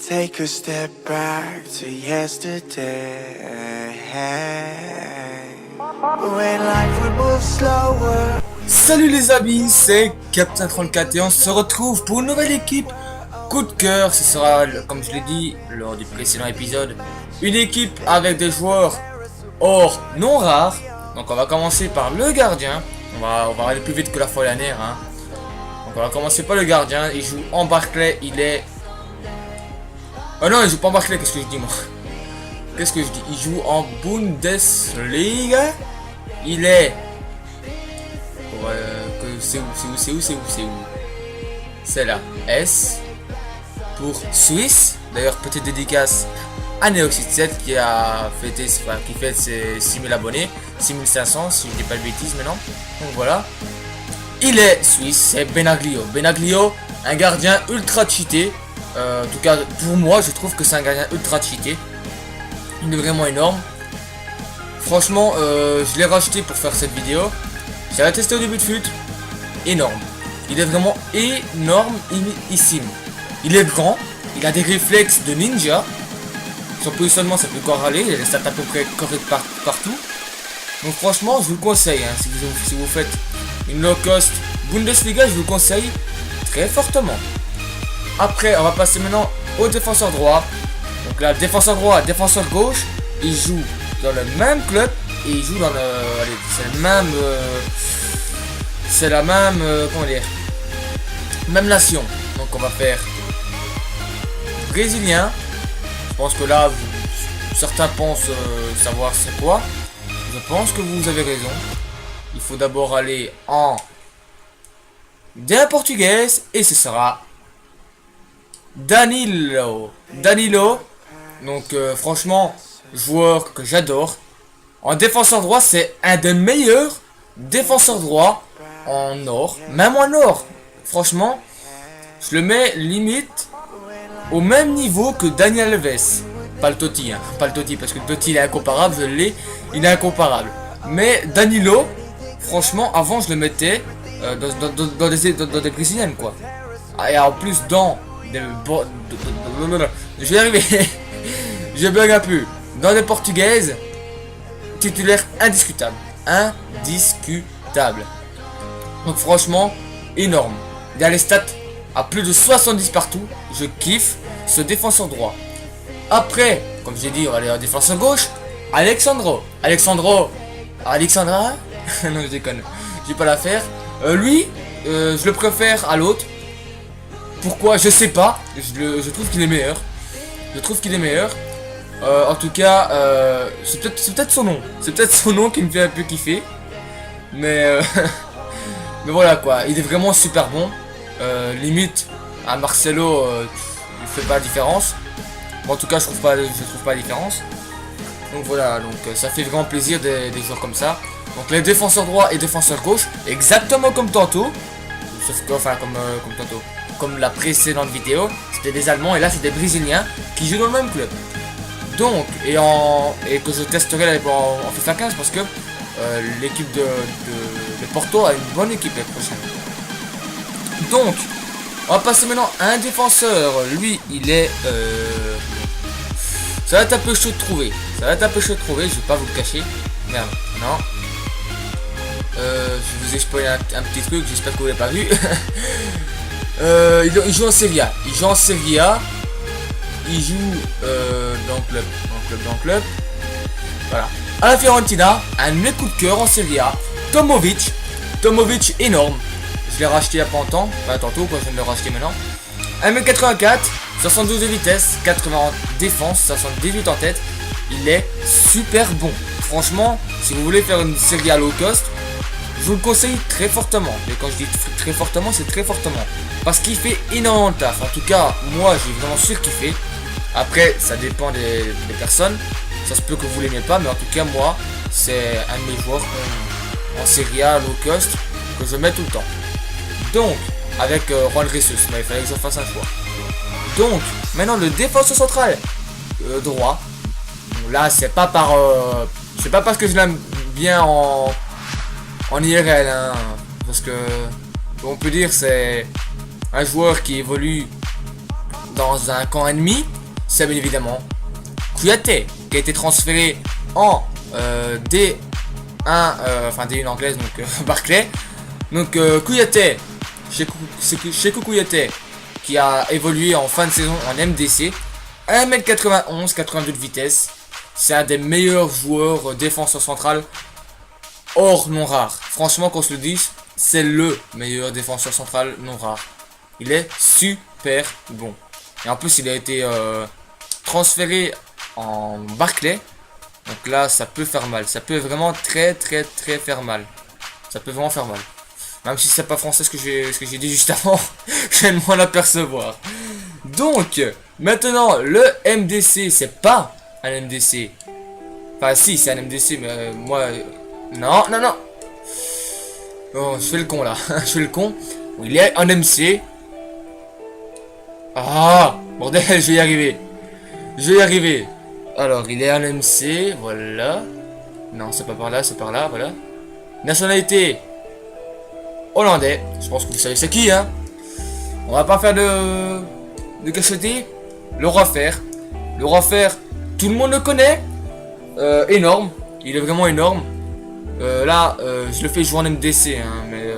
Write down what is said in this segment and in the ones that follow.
Take a step back to yesterday. When life would move slower. Salut les amis, c'est Captain 34 et on se retrouve pour une nouvelle équipe. Coup de cœur, ce sera, comme je l'ai dit lors du précédent épisode, une équipe avec des joueurs or non rares. Donc on va commencer par le gardien. On va aller plus vite que la fois dernière. Donc on va commencer par le gardien. Il joue en Barclay, il est... Oh non, il joue pas en Barclay, qu'est-ce que je dis moi? Qu'est-ce que je dis? Il joue en Bundesliga. Il est... c'est où? C'est là. S. Pour Suisse. D'ailleurs, petite dédicace à Neoxid7 qui a fêté, qui fête ses 6000 abonnés. 6500 si je dis pas de bêtises maintenant. Donc voilà. Il est suisse, c'est Benaglio. Benaglio, un gardien ultra cheaté. En tout cas, pour moi, je trouve que c'est un gardien ultra cheaté. Il est vraiment énorme. Franchement, je l'ai racheté pour faire cette vidéo. J'avais testé au début de fut. Énorme. Il est vraiment énormissime. Il est grand. Il a des réflexes de ninja. Son positionnement, ça peut encore aller. Il a des stats à peu près correctes partout. Donc franchement, je vous le conseille. Si vous faites une low cost Bundesliga, je vous le conseille très fortement. Après, on va passer maintenant au défenseur droit. Donc là, défenseur droit, défenseur gauche. Il joue dans le même club. Et il joue dans le... Allez, c'est le même... c'est la même... comment dire? Même nation. Donc on va faire... Brésilien. Je pense que là, certains pensent savoir c'est quoi. Je pense que vous avez raison. Il faut d'abord aller en... Des portugaise. Et ce sera... Danilo. Donc franchement, joueur que j'adore. En défenseur droit, c'est un des meilleurs défenseurs droits en or. Même en or. Franchement, je le mets limite au même niveau que Daniel Alves. Pas le Totti, hein. Pas le Totti, parce que le Totti il est incomparable, je l'ai. Il est incomparable. Mais Danilo, franchement, avant je le mettais dans des brésiliennes, quoi. Et en plus dans des... Je vais y arriver. Je bug un peu. Dans des portugaises, titulaire indiscutable. Indiscutable. Donc franchement, énorme. Il y a les stats à plus de 70 partout. Je kiffe ce défenseur droit. Après, comme j'ai dit, on va aller en défenseur gauche. Alexandra. Non, je déconne. Je vais pas la faire. Lui, je le préfère à l'autre. Pourquoi? Je sais pas. Je trouve qu'il est meilleur. En tout cas, c'est peut-être son nom. C'est peut-être son nom qui me fait un peu kiffer. Mais, mais voilà quoi. Il est vraiment super bon. Limite, à Marcelo, il fait pas la différence. Bon, en tout cas, je trouve pas la différence. Donc voilà, donc ça fait vraiment plaisir des joueurs comme ça. Donc les défenseurs droits et défenseurs gauche, exactement comme tantôt. Sauf que, enfin, comme tantôt. Comme la précédente vidéo, c'était des Allemands et là c'est des Brésiliens qui jouent dans le même club. Donc, et que je testerai en FIFA 15 parce que l'équipe de Porto a une bonne équipe l'année prochaine. Donc, on va passer maintenant à un défenseur. Lui, il est... ça va être un peu chaud de trouver. Je vais pas vous le cacher. Merde, non. Je vous ai spoilé un petit truc, j'espère que vous l'avez pas vu. Il joue en Serie A. Il joue dans le club. Voilà. À la Fiorentina, un de mes coups de cœur en Serie A. Tomovic énorme. Je l'ai racheté il y a pas longtemps. Enfin tantôt quoi, je viens de le racheter maintenant. 1m84, 72 de vitesse, 80 en défense, 78 en tête. Il est super bon. Franchement, si vous voulez faire une Serie A low cost, je vous le conseille très fortement. Et quand je dis très fortement, c'est très fortement. Parce qu'il fait énormément de taf. En tout cas, moi, j'ai vraiment surkiffé. Après, ça dépend des personnes. Ça se peut que vous l'aimez pas. Mais en tout cas, moi, c'est un de mes joueurs en Serie A low cost que je mets tout le temps. Donc, avec Juan Jesus. Mais il fallait que je fasse un choix. Donc, maintenant, le défenseur central droit. Donc, là, c'est pas parce que je l'aime bien en IRL, hein, parce que on peut dire c'est un joueur qui évolue dans un camp ennemi, c'est bien évidemment Kouyaté, qui a été transféré en D1, enfin D1 anglaise, donc Barclay. Donc Kouyaté, Cheikhou Kouyaté, qui a évolué en fin de saison en MDC, 1m91, 82 de vitesse. C'est un des meilleurs joueurs défenseur central, hors non rare. Franchement, qu'on se le dise, c'est le meilleur défenseur central non rare. Il est super bon. Et en plus, il a été transféré en Barclay. Donc là, ça peut faire mal. Ça peut vraiment très faire mal. Ça peut vraiment faire mal. Même si c'est pas français ce que j'ai dit juste avant, je viens de m'en apercevoir. Donc, maintenant, le MDC, c'est pas un MDC. Enfin, si, c'est un MDC, mais moi... Non. Oh, je fais le con, là. Je fais le con. Il est un MC. Ah, bordel, je vais y arriver. Alors, il est un MC, voilà. Non, c'est pas par là, c'est par là, voilà. Nationalité hollandais. Je pense que vous savez c'est qui, hein. On va pas faire de cacheté. Le roi fer. Le roi fer, tout le monde le connaît. Énorme. Il est vraiment énorme. Là, je le fais jouer en MDC, hein, mais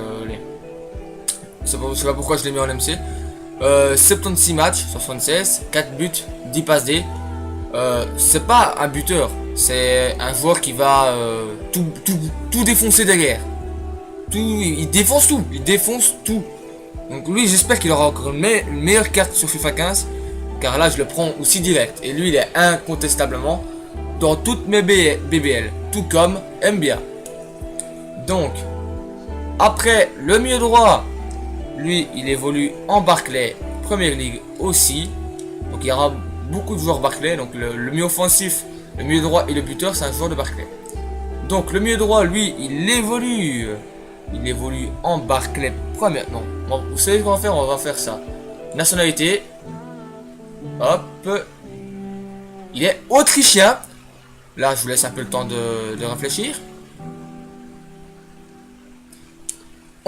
je sais pas pourquoi je l'ai mis en MC. 76 matchs, 76, 4 buts, 10 passes D. C'est pas un buteur, c'est un joueur qui va tout défoncer derrière. Il défonce tout. Donc lui, j'espère qu'il aura encore une meilleure carte sur FIFA 15, car là je le prends aussi direct. Et lui, il est incontestablement dans toutes mes BBL, tout comme Mbia. Donc, après le milieu droit, lui, il évolue en Barclay, Première Ligue aussi. Donc il y aura beaucoup de joueurs Barclay. Donc le milieu offensif, le milieu droit et le buteur, c'est un joueur de Barclay. Donc le milieu droit, lui, il évolue en Barclay Première. Non, bon, vous savez ce qu'on va faire? On va faire ça. Nationalité. Hop. Il est autrichien. Là, je vous laisse un peu le temps de réfléchir.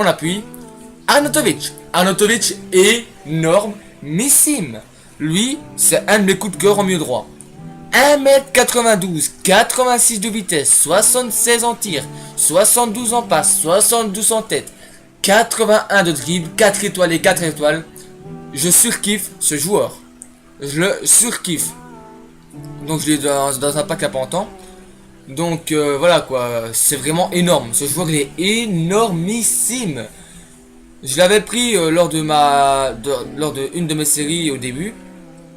On appuie. Arnautovic énormissime. Lui, c'est un de mes coups de cœur en milieu droit. 1m92, 86 de vitesse, 76 en tir, 72 en passe, 72 en tête, 81 de dribble, 4 étoiles et 4 étoiles. Je surkiffe ce joueur. Je le surkiffe. Donc je l'ai dans un pack il n'y a pas longtemps. Donc voilà quoi, c'est vraiment énorme. Ce joueur il est énormissime. Je l'avais pris lors de une de mes séries au début.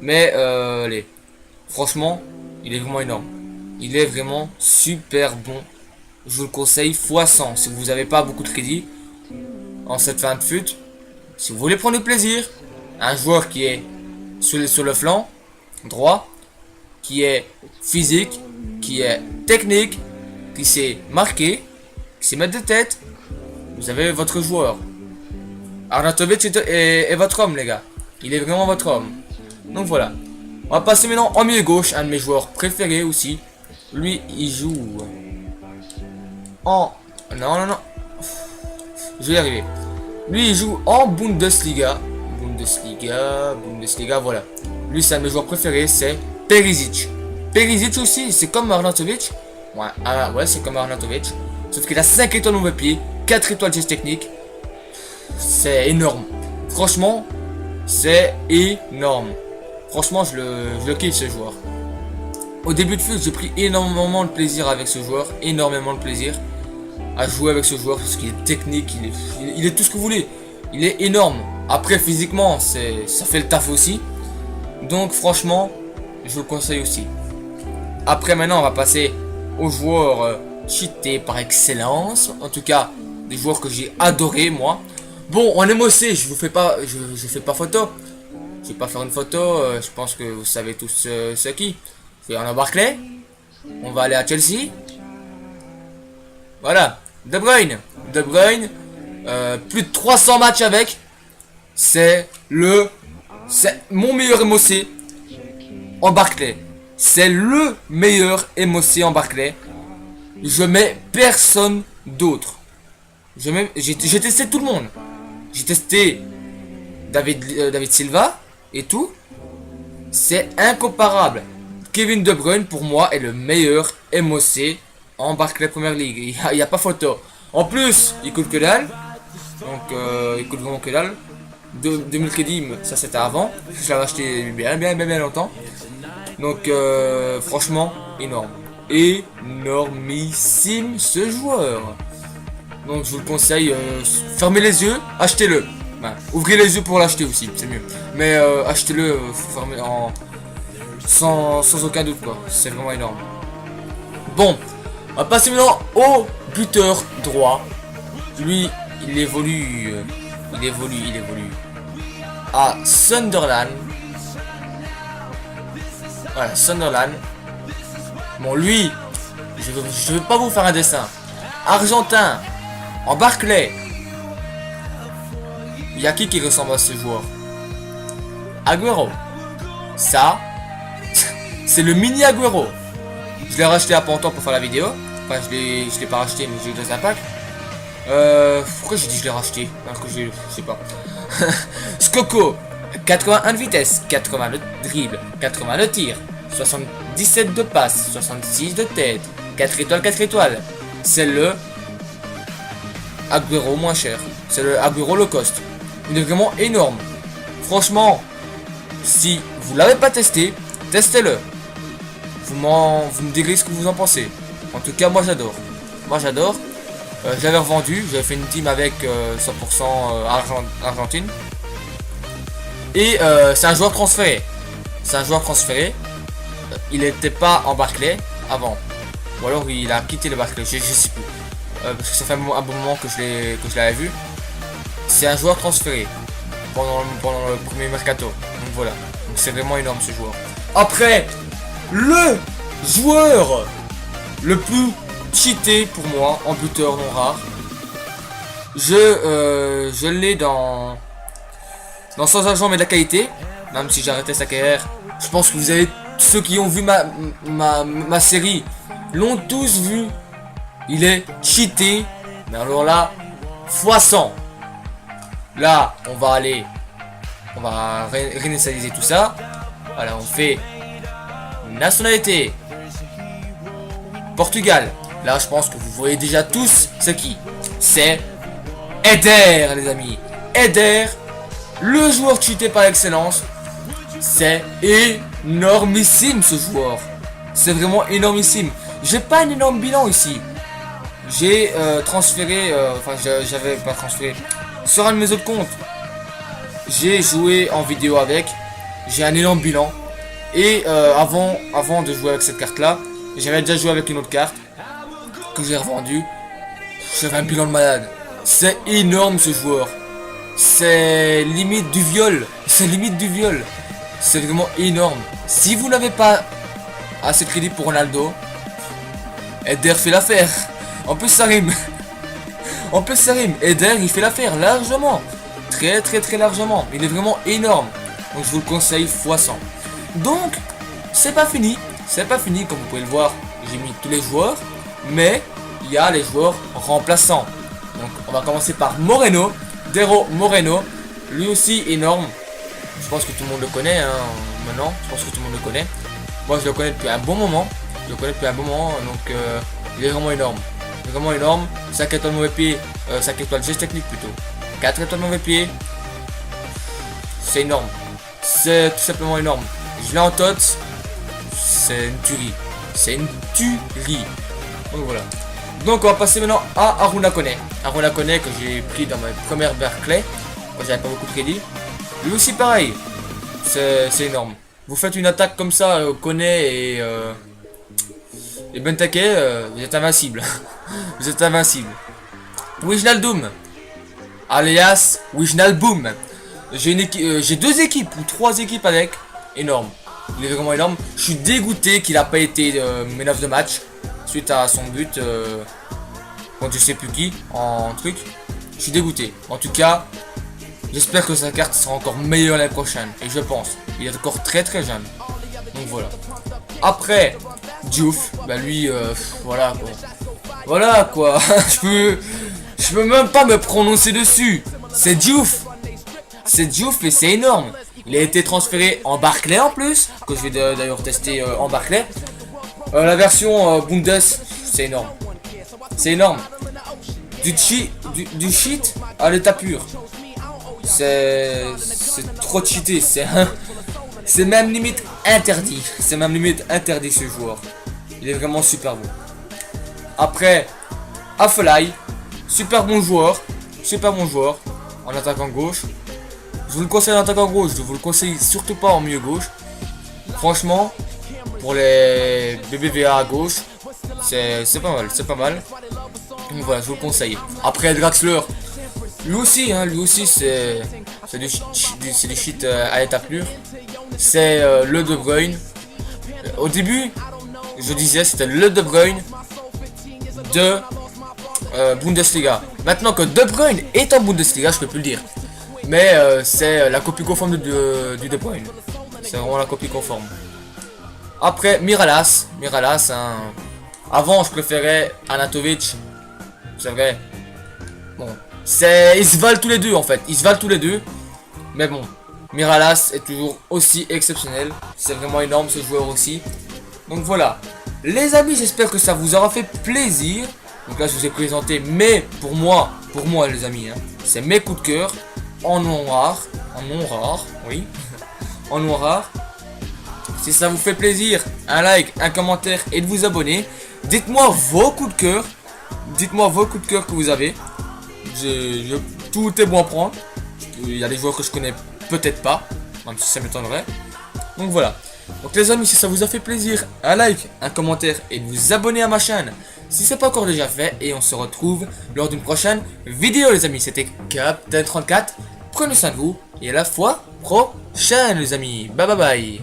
Mais allez, franchement, il est vraiment énorme. Il est vraiment super bon. Je vous le conseille x100 si vous n'avez pas beaucoup de crédit en cette fin de fut. Si vous voulez prendre du plaisir, un joueur qui est sur le flanc droit, qui est physique, qui est technique, qui sait marquer, qui sait mettre de tête, vous avez votre joueur. Arnautovic est votre homme, les gars. Il est vraiment votre homme. Donc voilà. On va passer maintenant en milieu gauche, un de mes joueurs préférés aussi. Lui, il joue en... Non. Je vais y arriver. Lui, il joue en Bundesliga. Bundesliga, voilà. Lui, c'est un de mes joueurs préférés, c'est Perisic. Perisic aussi, c'est comme Arnautovic. Ouais, c'est comme Arnautovic. Sauf qu'il a 5 étoiles au mauvais pied, 4 étoiles geste technique. C'est énorme. Franchement, c'est énorme. Franchement, je le kiffe ce joueur. Au début de fut, j'ai pris énormément de plaisir avec ce joueur. Énormément de plaisir à jouer avec ce joueur parce qu'il est technique, il est tout ce que vous voulez. Il est énorme. Après, physiquement, ça fait le taf aussi. Donc, franchement, je vous le conseille aussi. Après, maintenant, on va passer aux joueurs cheatés par excellence. En tout cas, des joueurs que j'ai adoré moi. Bon, en MOC, je fais pas photo. Je vais pas faire une photo. Je pense que vous savez tous ce qui. C'est en Barclay. On va aller à Chelsea. Voilà. De Bruyne. Plus de 300 matchs avec. C'est mon meilleur MOC en Barclay. C'est le meilleur MOC en Barclay. Je mets personne d'autre. J'ai testé tout le monde. J'ai testé David Silva et tout. C'est incomparable. Kevin De Bruyne, pour moi, est le meilleur MOC en Barclays Premier League. Il n'y a pas photo. En plus, il coûte que dalle. Donc, il coûte vraiment que dalle. 2000 crédits, ça c'était avant. Je l'avais acheté bien longtemps. Donc, franchement, énorme. Énormissime ce joueur. Donc, je vous le conseille. Fermez les yeux, achetez-le. Ouais. Ouvrez les yeux pour l'acheter aussi, c'est mieux. Mais achetez-le sans aucun doute, quoi. C'est vraiment énorme. Bon, on va passer maintenant au buteur droit. Lui, il évolue à Sunderland. Voilà, Sunderland. Bon, lui, je vais pas vous faire un dessin. Argentin, en Barclay. Il y a qui ressemble à ce joueur? Agüero. Ça, c'est le mini Agüero. Je l'ai racheté à Panton pour faire la vidéo. Enfin, je l'ai pas racheté, mais j'ai eu dans un pack. Pourquoi j'ai dit je l'ai racheté? Alors que je sais pas. Skoko, 81 de vitesse, 80 de dribble, 80 de tir, 77 de passe, 66 de tête, 4 étoiles, 4 étoiles. C'est le Agüero moins cher. C'est le Agüero low cost. Il est vraiment énorme. Franchement, si vous l'avez pas testé, testez-le. Vous me direz ce que vous en pensez. En tout cas, moi j'adore. Moi j'adore. Je l'avais revendu. J'avais fait une team avec 100% Argentine. Et c'est un joueur transféré. C'est un joueur transféré. Il n'était pas en Barclay avant. Ou alors il a quitté le Barclay. Je sais plus. Parce que ça fait un bon moment que je l'avais vu. C'est un joueur transféré pendant le premier mercato. Donc voilà. Donc c'est vraiment énorme ce joueur. Après, le joueur le plus cheaté pour moi en buteur non rare. Je l'ai dans Sans argent mais de la qualité. Même si j'ai arrêté sa carrière. Je pense que vous avez ceux qui ont vu ma série l'ont tous vu. Il est cheaté. Mais alors là, x100. Là, on va réinitialiser tout ça. Voilà, on fait nationalité Portugal. Là, je pense que vous voyez déjà tous c'est qui. C'est Eder, les amis. Eder, le joueur cheaté par excellence. C'est énormissime ce joueur. C'est vraiment énormissime. J'ai pas un énorme bilan ici. J'ai transféré, enfin j'avais pas transféré sur un de mes autres comptes. J'ai joué en vidéo avec. J'ai un énorme bilan. Et avant de jouer avec cette carte là, j'avais déjà joué avec une autre carte que j'ai revendue. J'avais un bilan de malade. C'est énorme ce joueur. C'est limite du viol. C'est limite du viol. C'est vraiment énorme. Si vous n'avez pas assez de crédit pour Ronaldo, Eder fait l'affaire. En plus ça rime. En plus ça rime. Eder il fait l'affaire largement. Très largement. Il est vraiment énorme. Donc je vous le conseille x100. Donc c'est pas fini. C'est pas fini comme vous pouvez le voir. J'ai mis tous les joueurs. Mais il y a les joueurs remplaçants. Donc on va commencer par Moreno. Dero Moreno. Lui aussi énorme. Je pense que tout le monde le connaît hein, maintenant. Je pense que tout le monde le connaît. Moi je le connais depuis un bon moment. Donc il est vraiment énorme. Il est vraiment énorme. 5 étoiles mauvais pied. 5 étoiles geste technique plutôt. 4 étoiles mauvais pied. C'est énorme. C'est tout simplement énorme. Je l'ai en tots. C'est une tuerie. C'est une tuerie. Donc voilà. Donc on va passer maintenant à Aruna Kone. Aruna Kone que j'ai pris dans ma première Barclay. Quand j'avais pas beaucoup de crédit. Lui aussi pareil. C'est énorme. Vous faites une attaque comme ça, Kone et Benteke, vous êtes invincible. Vous êtes invincible. Wijnaldum. Alias Wijnaldum. J'ai 2 équipes ou 3 équipes avec. Énorme. Il est vraiment énorme. Je suis dégoûté qu'il n'a pas été man of the match suite à son but contre je sais plus qui en truc. Je suis dégoûté. En tout cas, j'espère que sa carte sera encore meilleure l'année prochaine. Et je pense. Il est encore très jeune. Donc voilà. Après, Diouf. Bah lui, voilà quoi. Voilà quoi. je peux même pas me prononcer dessus. C'est Diouf. C'est Diouf et c'est énorme. Il a été transféré en Barclay en plus, que je vais d'ailleurs tester en Barclay. La version Bundes, c'est énorme. C'est énorme. Du cheat à l'état pur. C'est trop cheaté. C'est même limite interdit. C'est même limite interdit ce joueur. Il est vraiment super bon. Après, Affelay, super bon joueur. Super bon joueur en attaquant gauche. Je vous le conseille en attaquant gauche. Je vous le conseille surtout pas en milieu gauche. Franchement, pour les BBVA à gauche, c'est pas mal. C'est pas mal. Donc voilà, je vous le conseille. Après Draxler, lui aussi c'est du shit à l'état pur. C'est le De Bruyne. Au début, je disais c'était le De Bruyne de Bundesliga. Maintenant que De Bruyne est en Bundesliga, je peux plus le dire. Mais c'est la copie conforme du De Bruyne. C'est vraiment la copie conforme. Après Miralas, hein. Avant je préférais Anatovic. C'est vrai. Bon, ils se valent tous les deux en fait. Ils se valent tous les deux. Mais bon, Miralas est toujours aussi exceptionnel. C'est vraiment énorme ce joueur aussi. Donc voilà. Les amis, j'espère que ça vous aura fait plaisir. Donc là, je vous ai présenté pour moi les amis, hein, c'est mes coups de cœur en nom rare, oui, en nom rare. Si ça vous fait plaisir, un like, un commentaire et de vous abonner. Dites-moi vos coups de cœur. Dites-moi vos coups de cœur que vous avez. Tout est bon à prendre. Il y a des joueurs que je connais peut-être pas, même si ça m'étonnerait. Donc voilà. Donc les amis, si ça vous a fait plaisir, un like, un commentaire et de vous abonner à ma chaîne si c'est pas encore déjà fait. Et on se retrouve lors d'une prochaine vidéo les amis. C'était Captain34. Prenez soin de vous et à la fois prochaine les amis. Bye bye bye.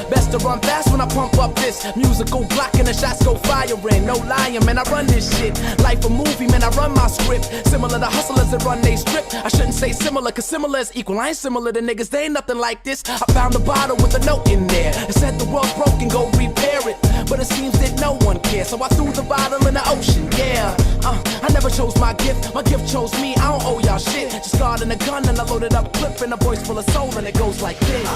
Best to run fast when I pump up this musical block and the shots go firing. No lying, man, I run this shit. Life a movie, man, I run my script. Similar to hustlers that run they strip. I shouldn't say similar, cause similar is equal. I ain't similar to niggas, they ain't nothing like this. I found a bottle with a note in there. It said the world's broken, go repair it. But it seems that no one cares, so I threw the bottle in the ocean, yeah. I never chose my gift chose me. I don't owe y'all shit. Just guarding a gun and I loaded up clip and a voice full of soul and it goes like this.